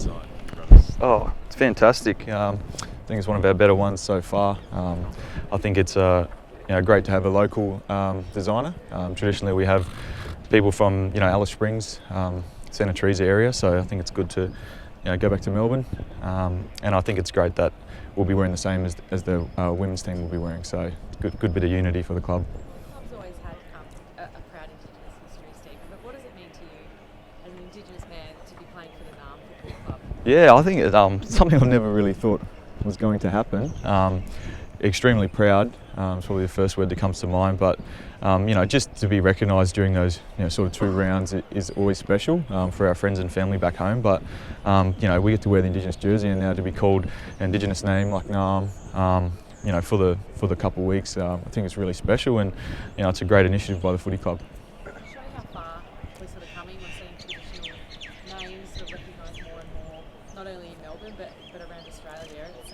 design for us? Oh, it's fantastic. I think it's one of our better ones so far. I think it's great to have a local designer. Traditionally, we have people from Alice Springs, Santa Teresa area, so I think it's good to go back to Melbourne. And I think it's great that we'll be wearing the same as the women's team will be wearing. So good bit of unity for the club. The club's always had a proud Indigenous history, Steve, but what does it mean to you as an Indigenous man to be playing for the NARRM Football Club? Yeah, I think it's something I've never really thought was going to happen. Extremely proud, it's probably the first word that comes to mind, but just to be recognised during those sort of 2 rounds is always special for our friends and family back home. But we get to wear the Indigenous jersey, and now to be called an Indigenous name like NARRM, for the couple of weeks, I think it's really special, and it's a great initiative by the footy club. Showing how far we're sort of coming, we're seeing traditional names sort of recognised more and more, not only in Melbourne but around Australia. It's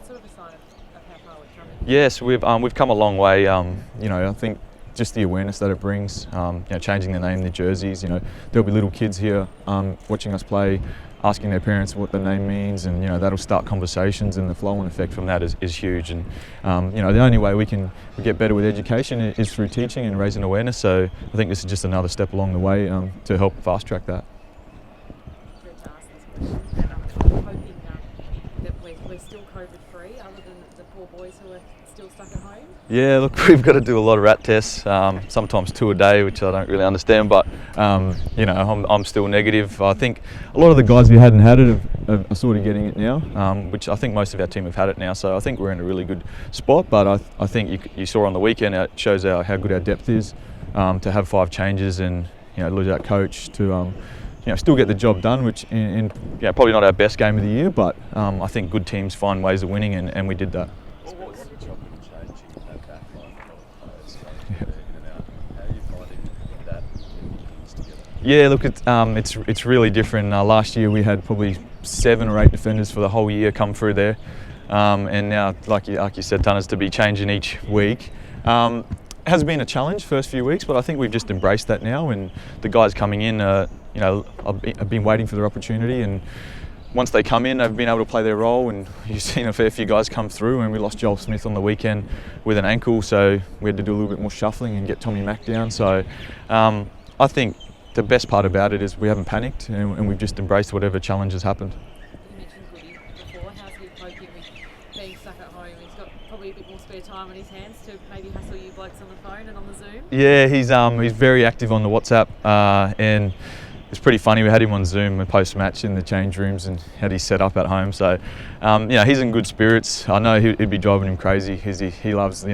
sort of a sign of how far we're coming. Yes, we've come a long way. I think just the awareness that it brings, changing the name, the jerseys. There'll be little kids here watching us play, asking their parents what the name means, and that'll start conversations, and the flow-on effect from that is huge. And the only way we get better with education is through teaching and raising awareness. So I think this is just another step along the way to help fast track that. To ask this question, and I'm hoping that we're still COVID-free, other than the poor boys who are still stuck at home. Yeah, look, we've got to do a lot of rat tests, sometimes 2 a day, which I don't really understand, but I'm still negative. I think a lot of the guys who hadn't had it are sort of getting it now, which I think most of our team have had it now, so I think we're in a really good spot. But I think you saw on the weekend, it shows how good our depth is, to have 5 changes and lose our coach to still get the job done, which in probably not our best game of the year, but I think good teams find ways of winning, and we did that. What was the job of changing that back line of players in and out? How are you finding that things together? Yeah, look, it's really different. Last year we had probably 7 or 8 defenders for the whole year come through there, and now, like you said, Tunners, to be changing each week. Has been a challenge first few weeks, but I think we've just embraced that now, and the guys coming in, have been waiting for their opportunity, and once they come in, they've been able to play their role. And you've seen a fair few guys come through, and we lost Joel Smith on the weekend with an ankle, so we had to do a little bit more shuffling and get Tommy Mack down. So I think the best part about it is we haven't panicked, and we've just embraced whatever challenge has happened. You mentioned Goody before. How's he coping with being stuck at home? He's got probably a bit more spare time on his hands to maybe hustle you blokes on the phone and on the Zoom. Yeah, he's very active on the WhatsApp, and it's pretty funny. We had him on Zoom post-match in the change rooms and had his set up at home. So, he's in good spirits. I know it'd be driving him crazy because he loves,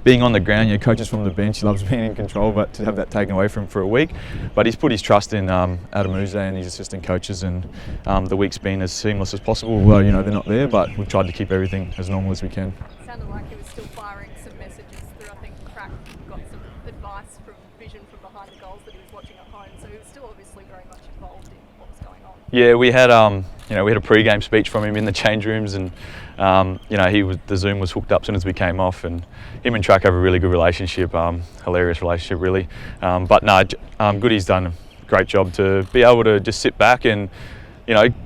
being on the ground. Coaches from the bench, he loves being in control, but to have that taken away from him for a week. But he's put his trust in Adam Uze and his assistant coaches, and the week's been as seamless as possible. Well, they're not there, but we've tried to keep everything as normal as we can. It sounded like he was still firing some messages through. I think Crack got some advice from vision from behind the goals that he was watching at home, so he was still obviously very much involved in what was going on. Yeah, we had a pre-game speech from him in the change rooms, and the Zoom was hooked up as soon as we came off, and him and Track have a really good relationship, hilarious relationship really. But no, Goody's done a great job to be able to just sit back and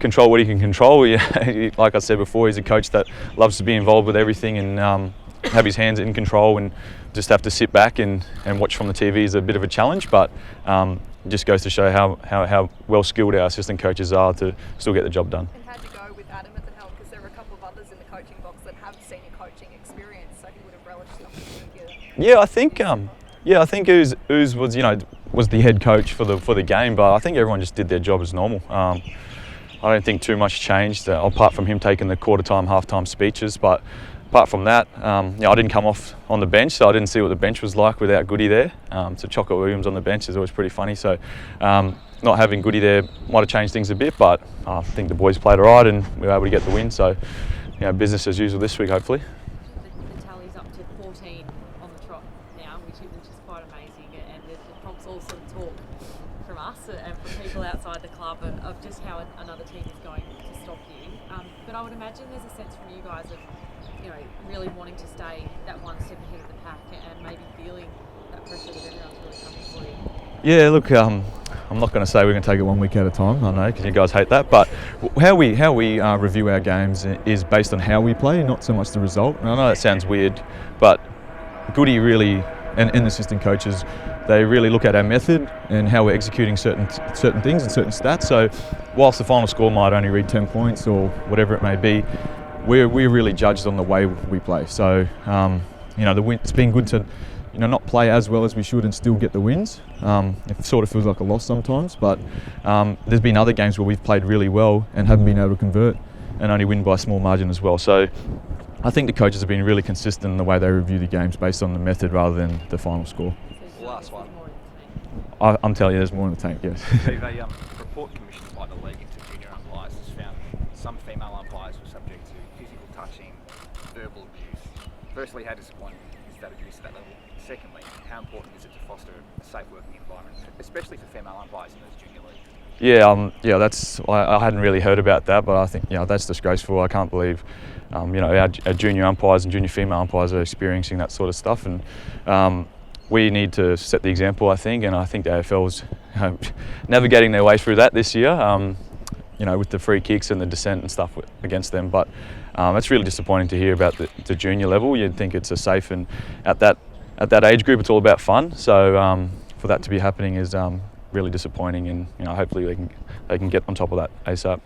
control what he can control. Like I said before, he's a coach that loves to be involved with everything and have his hands in control, and just have to sit back and watch from the TV is a bit of a challenge, but it just goes to show how well skilled our assistant coaches are to still get the job done. And how'd you go with Adam at the helm? Because there were a couple of others in the coaching box that have senior coaching experience, so he would have relished the opportunity. Yeah, I think Uz was the head coach for the game, but I think everyone just did their job as normal. I don't think too much changed, apart from him taking the quarter-time, half-time speeches. But apart from that, I didn't come off on the bench, so I didn't see what the bench was like without Goody there. So Chocolate Williams on the bench is always pretty funny. So not having Goody there might have changed things a bit, but I think the boys played all right and we were able to get the win. So business as usual this week, hopefully. The tally's up to 14 on the trot now, which is quite amazing, and the prompts all sort of talk from us and from people outside the club of just how another team is going to stop you. But I would imagine there's a sense from you guys of really wanting to stay that one step ahead of the pack and maybe feeling that pressure that everyone's really coming for you. Yeah, look, I'm not going to say we're going to take it 1 week at a time. I know because you guys hate that, but how we review our games is based on how we play, not so much the result. And I know that sounds weird, but Goody really and the assistant coaches, they really look at our method and how we're executing certain things and certain stats. So whilst the final score might only read 10 points or whatever it may be, we're really judged on the way we play. So it's been good to not play as well as we should and still get the wins. It sort of feels like a loss sometimes, but there's been other games where we've played really well and haven't been able to convert and only win by a small margin as well. So I think the coaches have been really consistent in the way they review the games based on the method rather than the final score. Last one. I'm telling you, there's more in the tank, yes. Steve, a report commissioned by the league into junior umpires has found some female umpires were subject to physical touching, verbal abuse. Firstly, how disappointing is that abuse at that level? Secondly, how important is it to foster a safe working environment, especially for female umpires in those junior leagues? Yeah, that's I hadn't really heard about that, but I think that's disgraceful. I can't believe our junior umpires and junior female umpires are experiencing that sort of stuff, and we need to set the example, I think, and I think the AFL's navigating their way through that this year. With the free kicks and the dissent and stuff against them, but it's really disappointing to hear about the junior level. You'd think it's a safe, and at that age group, it's all about fun. So for that to be happening is really disappointing, and hopefully they can get on top of that ASAP.